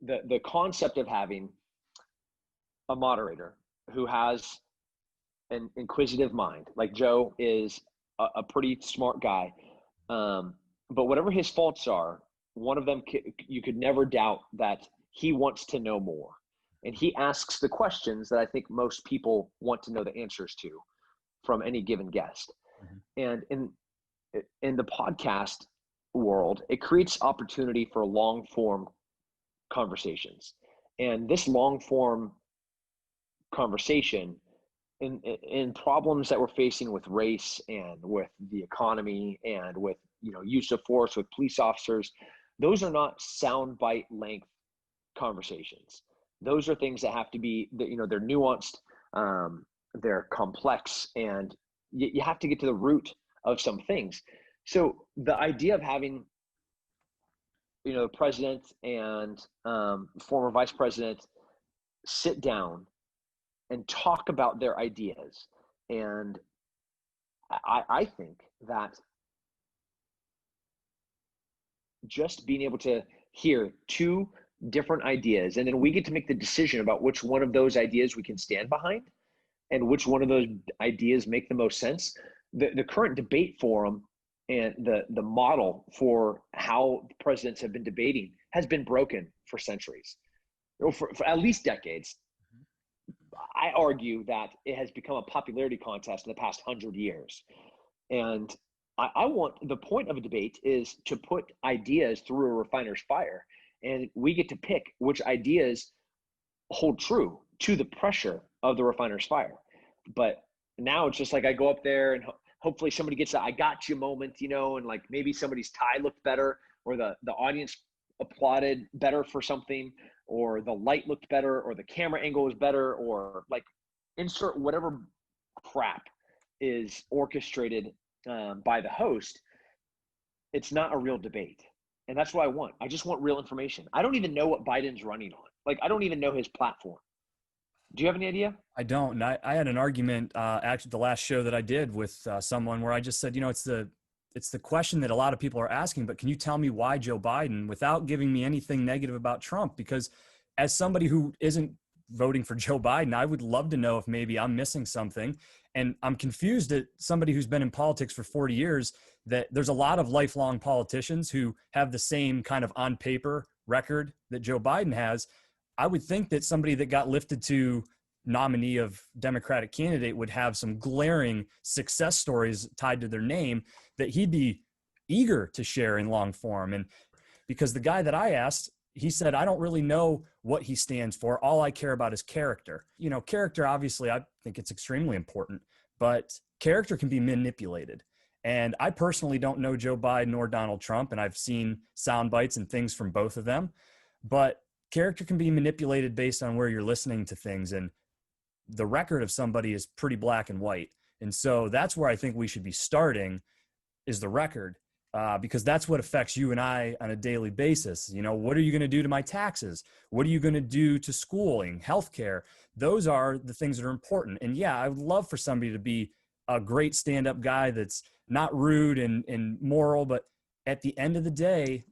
the concept of having a moderator who has an inquisitive mind, like Joe is a pretty smart guy, but whatever his faults are, one of them you could never doubt that he wants to know more, and he asks the questions that I think most people want to know the answers to from any given guest. And in the podcast world, it creates opportunity for long form conversations, and this long form conversation in problems that we're facing with race and with the economy and with use of force with police officers, those are not soundbite length conversations. Those are things that have to be, they're nuanced, they're complex, and you have to get to the root of some things. So the idea of having the president and former vice president sit down and talk about their ideas, and I think that just being able to hear two different ideas, and then we get to make the decision about which one of those ideas we can stand behind and which one of those ideas make the most sense. The current debate forum and the model for how presidents have been debating has been broken for centuries, for at least decades. I argue that it has become a popularity contest in the past 100 years. And I want, the point of a debate is to put ideas through a refiner's fire, and we get to pick which ideas hold true to the pressure of the refiner's fire. But now it's just like I go up there and hopefully somebody gets a "I got you" moment, and like maybe somebody's tie looked better, or the audience applauded better for something, or the light looked better, or the camera angle was better, or like insert whatever crap is orchestrated by the host. It's not a real debate. And that's what I want. I just want real information. I don't even know what Biden's running on. Like, I don't even know his platform. Do you have any idea? I don't. And I had an argument actually the last show that I did with someone where I just said, it's the question that a lot of people are asking, but can you tell me why Joe Biden, without giving me anything negative about Trump? Because as somebody who isn't voting for Joe Biden, I would love to know if maybe I'm missing something. And I'm confused at somebody who's been in politics for 40 years, that there's a lot of lifelong politicians who have the same kind of on paper record that Joe Biden has. I would think that somebody that got lifted to nominee of Democratic candidate would have some glaring success stories tied to their name that he'd be eager to share in long form. And because the guy that I asked, he said, I don't really know what he stands for. All I care about is character. Character, obviously, I think it's extremely important, but character can be manipulated. And I personally don't know Joe Biden or Donald Trump, and I've seen sound bites and things from both of them, but character can be manipulated based on where you're listening to things. And the record of somebody is pretty black and white. And so that's where I think we should be starting, is the record. Because that's what affects you and I on a daily basis. What are you going to do to my taxes? What are you going to do to schooling, healthcare? Those are the things that are important. And yeah, I would love for somebody to be a great stand-up guy that's not rude and moral, but at the end of the day,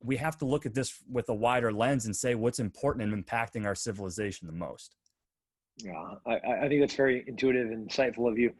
we have to look at this with a wider lens and say what's important and impacting our civilization the most. Yeah, I think that's very intuitive and insightful of you.